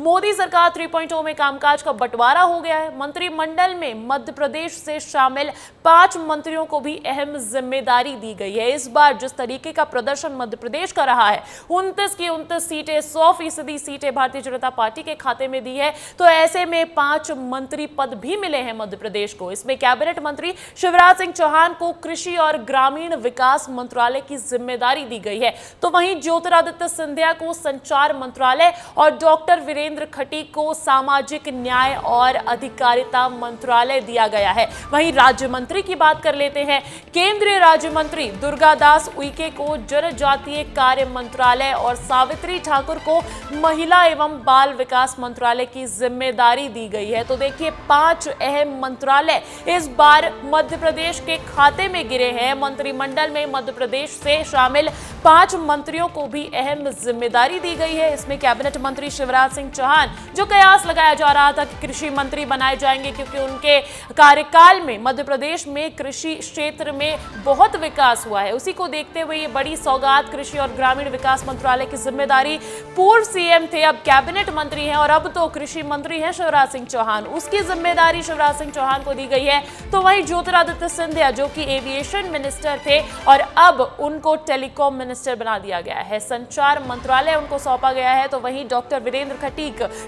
मोदी सरकार 3.0 में कामकाज का बंटवारा हो गया है। मंत्रिमंडल में मध्य प्रदेश से शामिल 5 मंत्रियों को भी अहम जिम्मेदारी दी गई है। इस बार जिस तरीके का प्रदर्शन मध्य प्रदेश का रहा है, 29 की 29 सीटें, 100% सीटें भारतीय जनता पार्टी के खाते में दी है, तो ऐसे में 5 मंत्री पद भी मिले हैं मध्य प्रदेश को। इसमें कैबिनेट मंत्री शिवराज सिंह चौहान को कृषि और ग्रामीण विकास मंत्रालय की जिम्मेदारी दी गई है, तो वहीं ज्योतिरादित्य सिंधिया को संचार मंत्रालय और डॉक्टर वीरेंद्र खटीक को सामाजिक न्याय और अधिकारिता मंत्रालय दिया गया है। वहीं राज्य मंत्री की बात कर लेते हैं। केंद्रीय राज्य मंत्री दुर्गादास उइके को जनजातीय कार्य मंत्रालय और सावित्री ठाकुर को महिला एवं बाल विकास मंत्रालय की जिम्मेदारी दी गई है। तो देखिए, 5 अहम मंत्रालय इस बार मध्य प्रदेश के खाते में गिरे हैं। मंत्रिमंडल में मध्य प्रदेश से शामिल 5 मंत्रियों को भी अहम जिम्मेदारी दी गई है। इसमें कैबिनेट मंत्री शिवराज सिंह चौहान, जो कयास लगाया जा रहा था कि कृषि मंत्री बनाए जाएंगे क्योंकि उनके कार्यकाल में मध्य प्रदेश में कृषि क्षेत्र में बहुत विकास हुआ है, उसी को देखते हुए ये बड़ी सौगात कृषि और ग्रामीण विकास मंत्रालय की जिम्मेदारी पूर्व सीएम थे, अब कैबिनेट मंत्री हैं और अब तो कृषि मंत्री हैं शिवराज सिंह चौहान, उसकी जिम्मेदारी शिवराज सिंह चौहान को दी गई है। तो वहीं ज्योतिरादित्य सिंधिया, जो कि एविएशन मिनिस्टर थे और अब उनको टेलीकॉम मिनिस्टर बना दिया गया है, संचार मंत्रालय उनको सौंपा गया है। तो वहीं डॉक्टर वीरेंद्र खटीक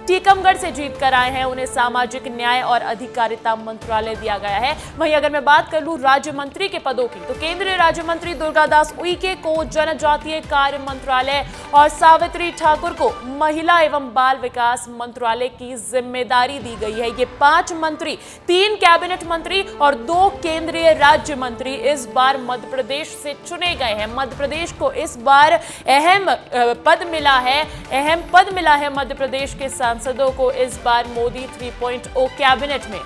टीकमगढ़ से जीत कर आए हैं, उन्हें सामाजिक न्याय और अधिकारिता मंत्रालय दिया गया है। वहीं अगर मैं बात कर लूं राज्य मंत्री के पदों की, तो केंद्रीय राज्य मंत्री दुर्गादास उइके को जनजातीय कार्य मंत्रालय और सावित्री ठाकुर को महिला एवं बाल विकास मंत्रालय की जिम्मेदारी दी गई है। ये 5 मंत्री, 3 कैबिनेट मंत्री और 2 केंद्रीय राज्य मंत्री इस बार मध्य प्रदेश से चुने गए हैं। मध्य प्रदेश को इस बार अहम पद मिला है मध्य प्रदेश के सांसदों को इस बार मोदी 3.0 कैबिनेट में।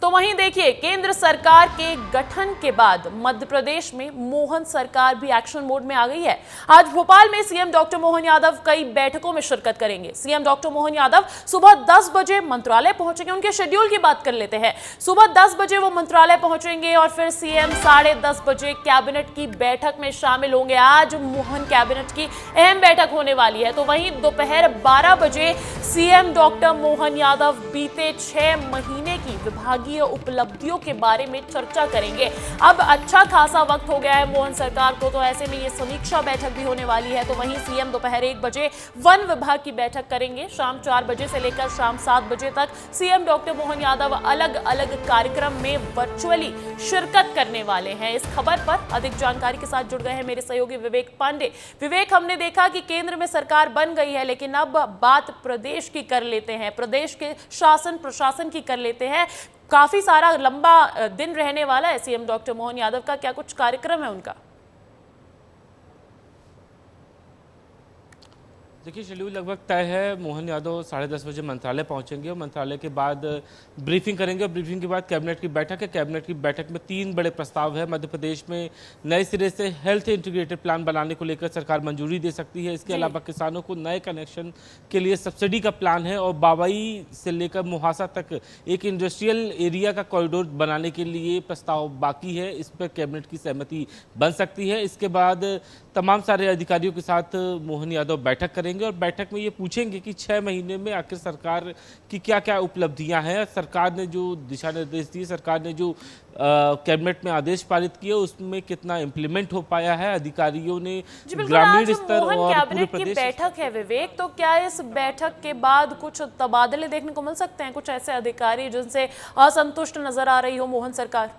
तो वहीं देखिए, केंद्र सरकार के गठन के बाद मध्य प्रदेश में मोहन सरकार भी एक्शन मोड में आ गई है। आज भोपाल में सीएम डॉक्टर मोहन यादव कई बैठकों में शिरकत करेंगे। सीएम डॉक्टर मोहन यादव सुबह 10 बजे मंत्रालय पहुंचेंगे। उनके शेड्यूल की बात कर लेते हैं। सुबह 10 बजे वो मंत्रालय पहुंचेंगे और फिर सीएम 10:30 बजे कैबिनेट की बैठक में शामिल होंगे। आज मोहन कैबिनेट की अहम बैठक होने वाली है। तो वहीं दोपहर 12 बजे सीएम डॉक्टर मोहन यादव बीते 6 महीने की विभागीय उपलब्धियों के बारे में चर्चा करेंगे। अब अच्छा खासा वक्त हो गया है मोहन सरकार को, तो ऐसे में ये समीक्षा बैठक भी होने वाली है। तो वहीं सीएम दोपहर 1 बजे वन विभाग की बैठक करेंगे। शाम 4 बजे से लेकर शाम 7 बजे तक सीएम डॉक्टर मोहन यादव अलग अलग कार्यक्रम में वर्चुअली शिरकत करने वाले हैं। इस खबर पर अधिक जानकारी के साथ जुड़ गए हैं मेरे सहयोगी विवेक पांडे। विवेक, हमने देखा कि केंद्र में सरकार बन गई है, लेकिन अब बात प्रदेश की कर लेते हैं, प्रदेश के शासन प्रशासन की कर लेते हैं। काफी सारा लंबा दिन रहने वाला है सीएम डॉक्टर मोहन यादव का, क्या कुछ कार्यक्रम है उनका? देखिए, शेड्यूल लगभग तय है। मोहन यादव 10:30 बजे मंत्रालय पहुंचेंगे और मंत्रालय के बाद ब्रीफिंग करेंगे और ब्रीफिंग के बाद कैबिनेट की बैठक है। कैबिनेट की बैठक में 3 बड़े प्रस्ताव है। मध्य प्रदेश में नए सिरे से हेल्थ इंटीग्रेटेड प्लान बनाने को लेकर सरकार मंजूरी दे सकती है। इसके अलावा किसानों को नए कनेक्शन के लिए सब्सिडी का प्लान है और बाबई से लेकर मुहासा तक एक इंडस्ट्रियल एरिया का कॉरिडोर बनाने के लिए प्रस्ताव बाकी है। इस पर कैबिनेट की सहमति बन सकती है। इसके बाद तमाम सारे अधिकारियों के साथ मोहन यादव बैठक करेंगे और बैठक में ये पूछेंगे कि 6 महीने में आखिर सरकार की क्या क्या उपलब्धियां हैं। सरकार ने जो दिशा निर्देश दिए, सरकार ने जो कैबिनेट में आदेश पारित किए, उसमें कितना इम्प्लीमेंट हो पाया है। अधिकारियों ने ग्रामीण स्तर और पूरे प्रदेश की बैठक है विवेक, तो क्या इस बैठक के बाद कुछ तबादले देखने को मिल सकते हैं? कुछ ऐसे अधिकारी जिनसे असंतुष्ट नजर आ रही हो मोहन सरकार?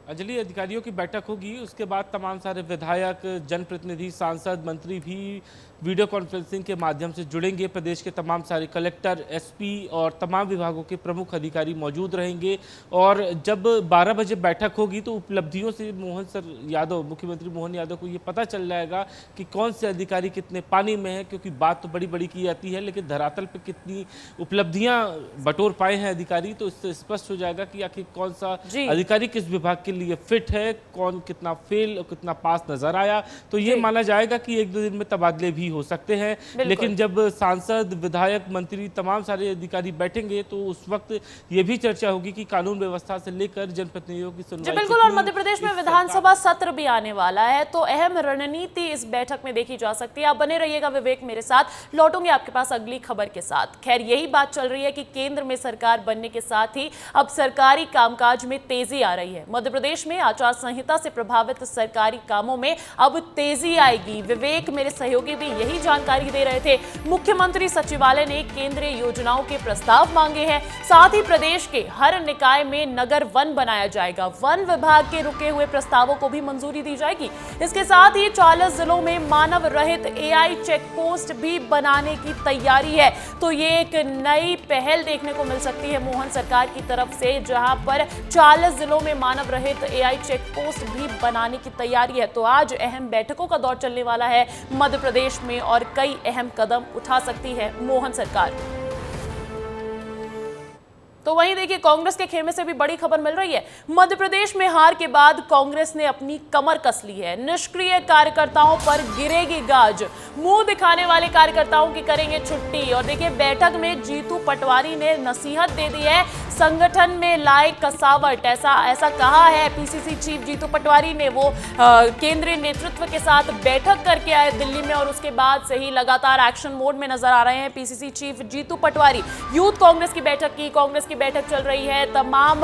अंजलि, अधिकारियों की बैठक होगी, उसके बाद तमाम सारे विधायक, जनप्रतिनिधि, सांसद, मंत्री भी वीडियो कॉन्फ्रेंसिंग के माध्यम से जुड़ेंगे। प्रदेश के तमाम सारे कलेक्टर, एसपी और तमाम विभागों के प्रमुख अधिकारी मौजूद रहेंगे और जब 12 बजे बैठक होगी तो उपलब्धियों से मुख्यमंत्री मोहन यादव को ये पता चल जाएगा कि कौन से अधिकारी कितने पानी में हैं, क्योंकि बात तो बड़ी बड़ी की जाती है लेकिन धरातल पर कितनी उपलब्धियां बटोर पाए हैं अधिकारी, तो इससे स्पष्ट हो जाएगा कि आखिर कौन सा अधिकारी किस विभाग के लिए फिट है, कौन कितना फेल और कितना पास नजर आया, तो ये माना जाएगा कि एक दो दिन में तबादले भी हो सकते हैं। लेकिन जब सांसद, विधायक, मंत्री, तमाम सारे अधिकारी बैठेंगे तो उस वक्त ये भी चर्चा होगी कि कानून व्यवस्था से लेकर जनप्रतिनिधियों की सुनवाई। बिल्कुल, और मध्य प्रदेश में विधानसभा सत्र भी आने वाला है, तो अहम रणनीति इस बैठक में देखी जा सकती है। आप बने रहिएगा विवेक मेरे साथ, लौटूंगे आपके पास अगली खबर के साथ। खैर, यही बात चल रही है कि केंद्र में सरकार बनने के साथ ही अब सरकारी कामकाज में तेजी आ रही है। मध्य प्रदेश में आचार संहिता से प्रभावित सरकारी कामों में अब तेजी आएगी। विवेक मेरे सहयोगी भी यही जानकारी दे रहे थे। मुख्यमंत्री सचिवालय ने केंद्रीय योजनाओं के प्रस्ताव मांगे हैं, साथ ही प्रदेश के हर निकाय में नगर वन बनाया जाएगा। वन विभाग के रुके हुए प्रस्तावों को भी मंजूरी दी जाएगी। इसके साथ ही 40 जिलों में मानव रहित एआई चेक पोस्ट भी बनाने की तैयारी है। तो ये एक नई पहल देखने को मिल सकती है मोहन सरकार की तरफ से, जहां पर 40 जिलों में मानव रहित एआई चेक पोस्ट भी बनाने की तैयारी है। तो आज अहम बैठकों का दौर चलने वाला है मध्य प्रदेश में और कई अहम कदम उठा सकती है मोहन सरकार। तो वहीं देखिए, कांग्रेस के खेमे से भी बड़ी खबर मिल रही है। मध्य प्रदेश में हार के बाद कांग्रेस ने अपनी कमर कस ली है। निष्क्रिय कार्यकर्ताओं पर गिरेगी गाज, मुंह दिखाने वाले कार्यकर्ताओं की करेंगे छुट्टी। और देखिए, बैठक में जीतू पटवारी ने नसीहत दे दी है, संगठन में लाए कसावट, ऐसा कहा है पीसीसी चीफ जीतू पटवारी ने। वो केंद्रीय नेतृत्व के साथ बैठक करके आए दिल्ली में और उसके बाद से ही लगातार एक्शन मोड में नजर आ रहे हैं PCC chief Jitu Patwari. Youth Congress की बैठक कांग्रेस की बैठक चल रही है, तमाम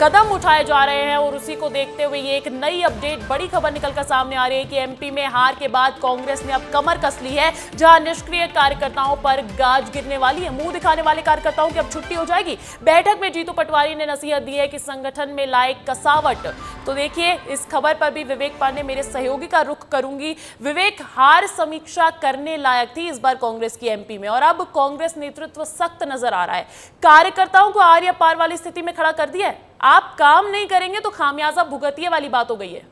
कदम उठाए जा रहे हैं और उसी को देखते हुए ये एक नई अपडेट, बड़ी खबर निकलकर सामने आ रही है कि एमपी में हार के बाद कांग्रेस ने अब कमर कस ली है, जहां निष्क्रिय कार्यकर्ताओं पर गाज गिरने वाली है। मुंह दिखाने वाले कार्यकर्ताओं की अब छुट्टी हो जाएगी। बैठक में जीतू पटवारी ने नसीहत दी है कि संगठन में लाए कसावट। तो देखिए, इस खबर पर भी विवेक पांडे मेरे सहयोगी का रुख करूंगी। विवेक, हार समीक्षा करने लायक थी इस बार कांग्रेस की एमपी में और अब कांग्रेस नेतृत्व सख्त नजर आ रहा है। कार्यकर्ताओं को आर या पार वाली स्थिति में खड़ा कर दिया है। आप काम नहीं करेंगे तो खामियाजा भुगतिए वाली बात हो गई है।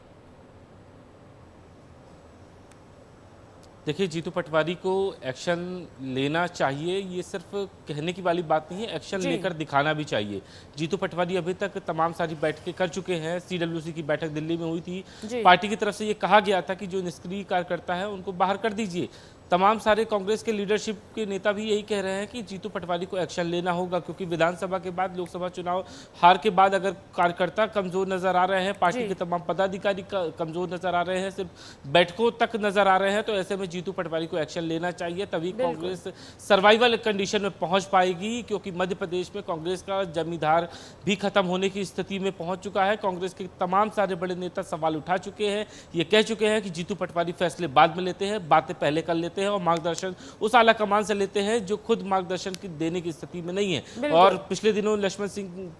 देखिए, जीतू पटवारी को एक्शन लेना चाहिए, ये सिर्फ कहने की वाली बात नहीं है, एक्शन लेकर दिखाना भी चाहिए। जीतू पटवारी अभी तक तमाम सारी बैठकें कर चुके हैं। सीडब्ल्यूसी की बैठक दिल्ली में हुई थी, पार्टी की तरफ से ये कहा गया था कि जो निष्क्रिय कार्यकर्ता है उनको बाहर कर दीजिए। तमाम सारे कांग्रेस के लीडरशिप के नेता भी यही कह रहे हैं कि जीतू पटवारी को एक्शन लेना होगा, क्योंकि विधानसभा के बाद, लोकसभा चुनाव हार के बाद अगर कार्यकर्ता कमजोर नजर आ रहे हैं, पार्टी के तमाम पदाधिकारी कमजोर नजर आ रहे हैं, सिर्फ बैठकों तक नजर आ रहे हैं, तो ऐसे में जीतू पटवारी को एक्शन लेना चाहिए, तभी कांग्रेस सर्वाइवल कंडीशन में पहुंच पाएगी। क्योंकि मध्य प्रदेश में कांग्रेस का जमींदार भी खत्म होने की स्थिति में पहुंच चुका है। कांग्रेस के तमाम सारे बड़े नेता सवाल उठा चुके हैं, ये कह चुके हैं कि जीतू पटवारी फैसले बाद में लेते हैं, बातें पहले कर लेते हैं और मार्गदर्शन उस आला कमान से लेते हैं जो खुद मार्गदर्शन की देने की स्थिति में नहीं है। और पिछले दिनों लक्ष्मण सिंह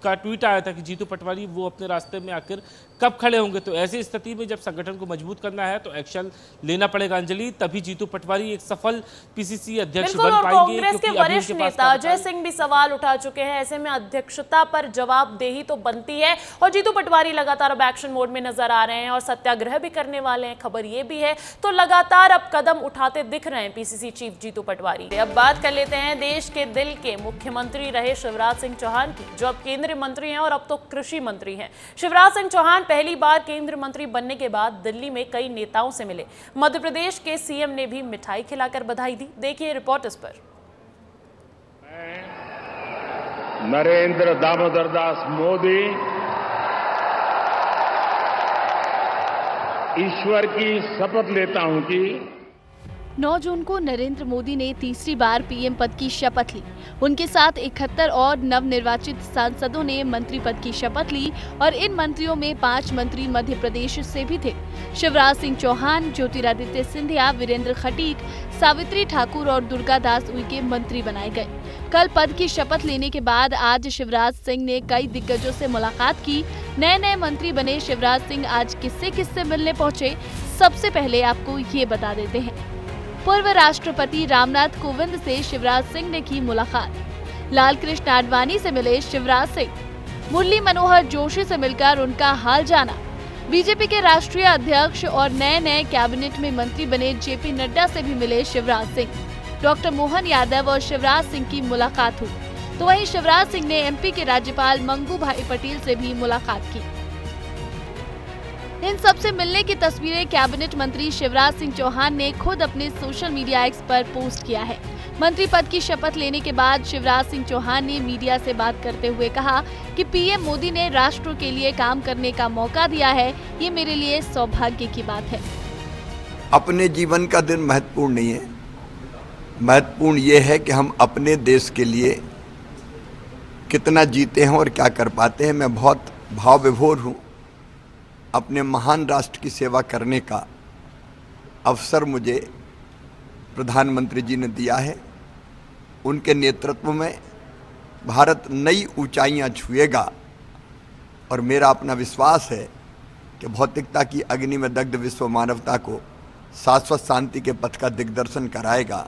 का ट्वीट आया था कि जीतू पटवारी वो अपने रास्ते में आखिर कब खड़े होंगे। तो ऐसी स्थिति में जब संगठन को मजबूत करना है तो एक्शन लेना पड़ेगा अंजलि, तभी जीतू पटवारी एक सफल पीसीसी अध्यक्ष बन पाएंगे। कांग्रेस के वरिष्ठ नेता अजय सिंह भी सवाल उठा चुके हैं। ऐसे में अध्यक्षता पर जवाबदेही तो बनती है और जीतू पटवारी लगातार अब एक्शन मोड में नजर आ रहे हैं और सत्याग्रह भी करने वाले हैं, खबर ये भी है। तो लगातार अब कदम उठाते दिख रहे हैं पीसीसी चीफ जीतू पटवारी। अब बात कर लेते हैं देश के दिल के मुख्यमंत्री रहे शिवराज सिंह चौहान की, जो अब केंद्रीय मंत्री हैं और अब तो कृषि मंत्री हैं। शिवराज सिंह चौहान पहली बार केंद्रीय मंत्री बनने के बाद दिल्ली में कई नेताओं से मिले। मध्य प्रदेश के सीएम ने भी मिठाई खिलाकर बधाई दी। देखिए रिपोर्ट इस पर। नरेंद्र दामोदर दास मोदी ईश्वर की शपथ लेता हूं कि 9 जून को नरेंद्र मोदी ने तीसरी बार पीएम पद की शपथ ली। उनके साथ 71 और नवनिर्वाचित सांसदों ने मंत्री पद की शपथ ली और इन मंत्रियों में 5 मंत्री मध्य प्रदेश से भी थे। शिवराज सिंह चौहान, ज्योतिरादित्य सिंधिया, वीरेंद्र खटीक, सावित्री ठाकुर और दुर्गा दास उइके मंत्री बनाए गए। कल पद की शपथ लेने के बाद आज शिवराज सिंह ने कई दिग्गजों से मुलाकात की। नए मंत्री बने शिवराज सिंह आज किससे मिलने पहुंचे, सबसे पहले आपको ये बता देते हैं। पूर्व राष्ट्रपति रामनाथ कोविंद से शिवराज सिंह ने की मुलाकात। लाल कृष्ण आडवाणी से मिले शिवराज सिंह। मुरली मनोहर जोशी से मिलकर उनका हाल जाना। बीजेपी के राष्ट्रीय अध्यक्ष और नए कैबिनेट में मंत्री बने जेपी नड्डा से भी मिले शिवराज सिंह। डॉक्टर मोहन यादव और शिवराज सिंह की मुलाकात हुई। तो वहीं शिवराज सिंह ने एमपी के राज्यपाल मंगू भाई पटेल से भी मुलाकात की। इन सबसे मिलने की तस्वीरें कैबिनेट मंत्री शिवराज सिंह चौहान ने खुद अपने सोशल मीडिया एक्स पर पोस्ट किया है। मंत्री पद की शपथ लेने के बाद शिवराज सिंह चौहान ने मीडिया से बात करते हुए कहा कि पीएम मोदी ने राष्ट्र के लिए काम करने का मौका दिया है, ये मेरे लिए सौभाग्य की बात है। अपने जीवन का दिन महत्वपूर्ण नहीं है, महत्वपूर्ण ये है कि हम अपने देश के लिए कितना जीते हैं और क्या कर पाते हैं। मैं बहुत भाव विभोर हूँ। अपने महान राष्ट्र की सेवा करने का अवसर मुझे प्रधानमंत्री जी ने दिया है। उनके नेतृत्व में भारत नई ऊंचाइयां छुएगा और मेरा अपना विश्वास है कि भौतिकता की अग्नि में दग्ध विश्व मानवता को शाश्वत शांति के पथ का दिग्दर्शन कराएगा।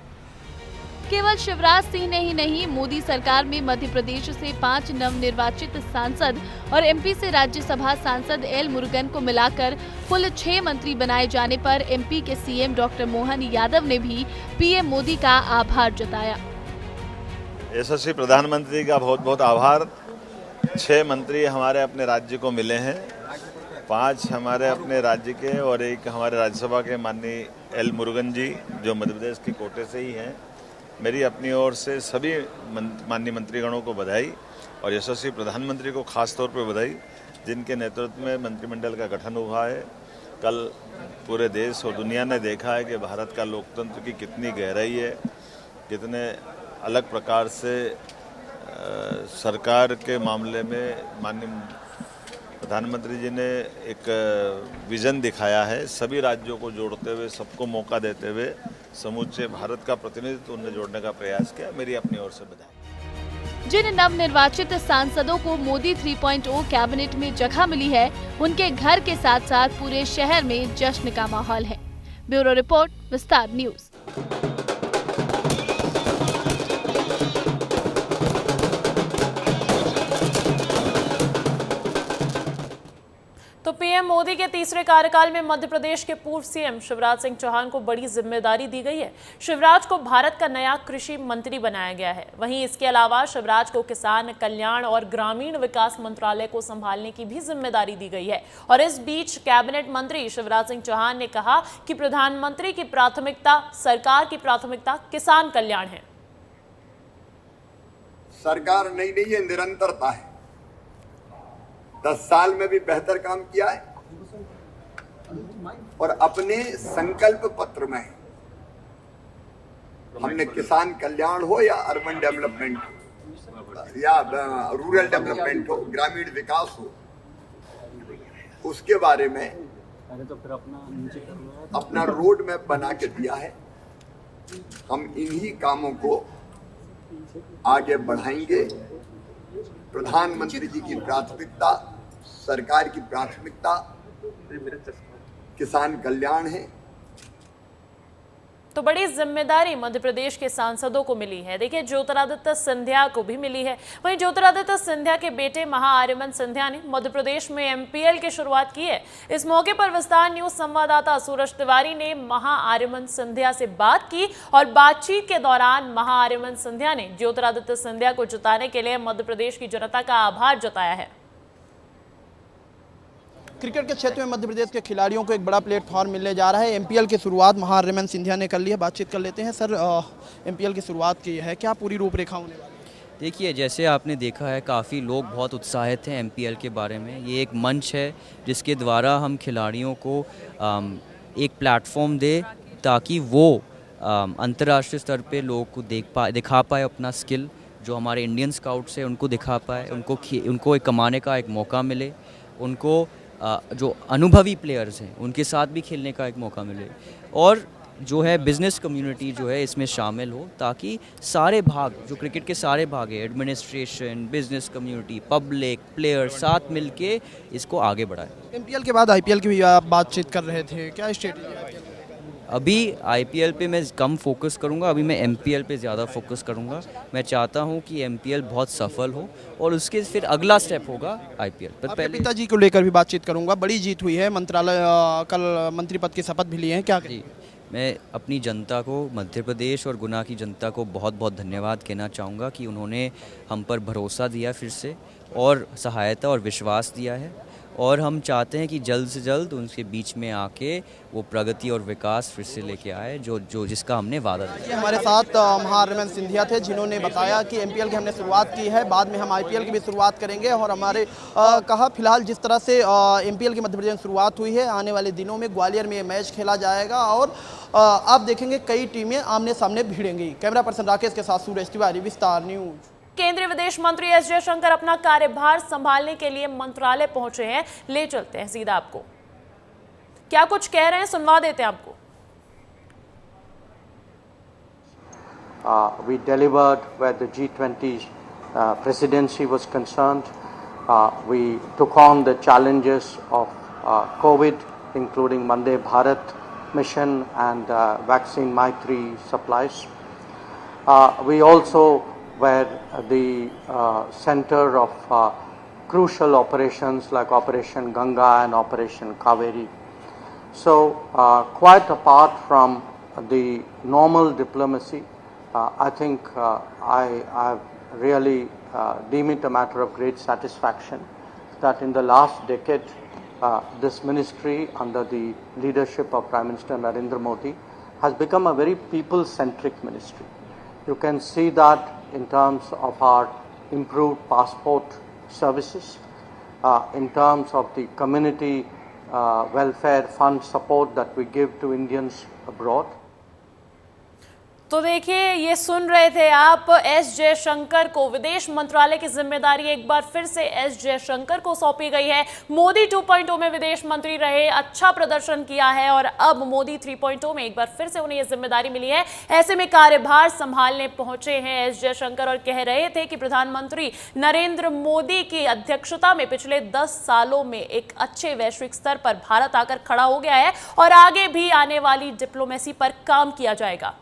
केवल शिवराज सिंह ने ही नहीं, मोदी सरकार में मध्य प्रदेश से 5 नवनिर्वाचित सांसद और एमपी से राज्यसभा सांसद एल मुरुगन को मिलाकर कुल 6 मंत्री बनाए जाने पर एमपी के सीएम डॉक्टर मोहन यादव ने भी पीएम मोदी का आभार जताया। यशस्वी प्रधानमंत्री का बहुत बहुत आभार। 6 मंत्री हमारे अपने राज्य को मिले हैं, 5 हमारे अपने राज्य के और 1 हमारे राज्यसभा के माननीय एल मुरुगन जी जो मध्य प्रदेश के कोटे से ही हैं। मेरी अपनी ओर से सभी माननीय मंत्रीगणों को बधाई और यशस्वी प्रधानमंत्री को खास तौर पर बधाई, जिनके नेतृत्व में मंत्रिमंडल का गठन हुआ है। कल पूरे देश और दुनिया ने देखा है कि भारत का लोकतंत्र की कितनी गहराई है, कितने अलग प्रकार से सरकार के मामले में माननीय प्रधानमंत्री जी ने एक विजन दिखाया है। सभी राज्यों को जोड़ते हुए, सबको मौका देते हुए समूचे भारत का प्रतिनिधित्व उन्हें जोड़ने का प्रयास किया। मेरी अपनी ओर से बधाई। जिन नवनिर्वाचित सांसदों को मोदी 3.0 कैबिनेट में जगह मिली है, उनके घर के साथ साथ पूरे शहर में जश्न का माहौल है। ब्यूरो रिपोर्ट, विस्तार न्यूज। तो पीएम मोदी के तीसरे कार्यकाल में मध्य प्रदेश के पूर्व सीएम शिवराज सिंह चौहान को बड़ी जिम्मेदारी दी गई है। शिवराज को भारत का नया कृषि मंत्री बनाया गया है। वहीं इसके अलावा शिवराज को किसान कल्याण और ग्रामीण विकास मंत्रालय को संभालने की भी जिम्मेदारी दी गई है। और इस बीच कैबिनेट मंत्री शिवराज सिंह चौहान ने कहा कि प्रधानमंत्री की प्राथमिकता, सरकार की प्राथमिकता किसान कल्याण है। सरकार नई नहीं है, निरंतरता है। 10 साल में भी बेहतर काम किया है और अपने संकल्प पत्र में हमने किसान कल्याण हो या अर्बन डेवलपमेंट हो या रूरल डेवलपमेंट हो, ग्रामीण विकास हो, उसके बारे में अपना रोड मैप बना के दिया है। हम इन्हीं कामों को आगे बढ़ाएंगे। प्रधानमंत्री जी की प्राथमिकता, सरकार की प्राथमिकता किसान कल्याण है। तो बड़ी जिम्मेदारी मध्य प्रदेश के सांसदों को मिली है। देखिए, ज्योतिरादित्य सिंधिया को भी मिली है। वहीं ज्योतिरादित्य सिंधिया के बेटे महाआर्यमन सिंधिया ने मध्य प्रदेश में एमपीएल की शुरुआत की है। इस मौके पर विस्तार न्यूज संवाददाता सूरज तिवारी ने महाआर्यमन सिंधिया से बात की और बातचीत के दौरान महाआर्यमन सिंधिया ने ज्योतिरादित्य सिंधिया को जिताने के लिए मध्य प्रदेश की जनता का आभार जताया है। क्रिकेट के क्षेत्र में मध्य प्रदेश के खिलाड़ियों को एक बड़ा प्लेटफॉर्म मिलने जा रहा है। एमपीएल की शुरुआत महाआर्यमन सिंधिया ने कर ली है। बातचीत कर लेते हैं। सर, एमपीएल की शुरुआत की है, क्या पूरी रूपरेखा होने वाली है? देखिए, जैसे आपने देखा है, काफ़ी लोग बहुत उत्साहित हैं एमपीएल के बारे में। ये एक मंच है जिसके द्वारा हम खिलाड़ियों को एक प्लेटफॉर्म दे ताकि वो अंतर्राष्ट्रीय स्तर पे लोगों को दिखा पाए अपना स्किल, जो हमारे इंडियन स्काउट्स हैं उनको दिखा पाए, उनको एक कमाने का एक मौका मिले, उनको जो अनुभवी प्लेयर्स हैं उनके साथ भी खेलने का एक मौका मिले, और जो है बिज़नेस कम्युनिटी जो है इसमें शामिल हो, ताकि सारे भाग, जो क्रिकेट के सारे भाग है, administration, business community, public, player, साथ मिलके इसको आगे बढ़ाए। एमपीएल के बाद आईपीएल की भी आप बातचीत कर रहे थे, क्या स्ट्रेटजी है? अभी आईपीएल पे मैं कम फोकस करूंगा, अभी मैं एमपीएल पे ज़्यादा फोकस करूंगा। मैं चाहता हूं कि एमपीएल बहुत सफल हो और उसके फिर अगला स्टेप होगा आईपीएल पर। पहले पिताजी को लेकर भी बातचीत करूंगा। बड़ी जीत हुई है, मंत्रालय कल मंत्री पद की शपथ भी ली है, क्या जी? मैं अपनी जनता को, मध्य प्रदेश और गुना की जनता को बहुत बहुत धन्यवाद कहना चाहूँगा कि उन्होंने हम पर भरोसा दिया फिर से, और सहायता और विश्वास दिया है। और हम चाहते हैं कि जल्द से जल्द उनके बीच में आके वो प्रगति और विकास फिर से लेके आए जो जिसका हमने वादा दिया। हमारे साथ महारमन सिंधिया थे, जिन्होंने बताया कि एमपीएल की हमने शुरुआत की है, बाद में हम आईपीएल की भी शुरुआत करेंगे। और हमारे कहा फिलहाल जिस तरह से एमपीएल की मध्य प्रदेश में शुरुआत हुई है, आने वाले दिनों में ग्वालियर में ये मैच खेला जाएगा और आप देखेंगे कई टीमें आमने सामने भिड़ेंगी। कैमरा पर्सन राकेश के साथ सूरज तिवारी, विस्तार न्यूज। केंद्रीय विदेश मंत्री एस जयशंकर अपना कार्यभार संभालने के लिए मंत्रालय पहुंचे हैं। ले चलते हैं सीधा आपको, क्या कुछ कह रहे हैं सुनवा देते हैं आपको। We delivered where the G20 presidency was concerned. We took on the challenges of COVID, including Vande Bharat mission and vaccine Maitri supplies. We also were the center of crucial operations like Operation Ganga and Operation Kaveri. So quite apart from the normal diplomacy, I think I really deem it a matter of great satisfaction that in the last decade this ministry under the leadership of Prime Minister Narendra Modi has become a very people-centric ministry. You can see that in terms of our improved passport services, in terms of the community welfare fund support that we give to Indians abroad. तो देखिए, ये सुन रहे थे आप S Jaishankar को विदेश मंत्रालय की जिम्मेदारी एक बार फिर से एस जयशंकर को सौंपी गई है। मोदी 2.0 में विदेश मंत्री रहे, अच्छा प्रदर्शन किया है और अब मोदी 3.0 में एक बार फिर से उन्हें ये जिम्मेदारी मिली है। ऐसे में कार्यभार संभालने पहुंचे हैं एस जयशंकर और कह रहे थे कि प्रधानमंत्री नरेंद्र मोदी की अध्यक्षता में पिछले 10 सालों में एक अच्छे वैश्विक स्तर पर भारत आकर खड़ा हो गया है और आगे भी आने वाली डिप्लोमेसी पर काम किया जाएगा।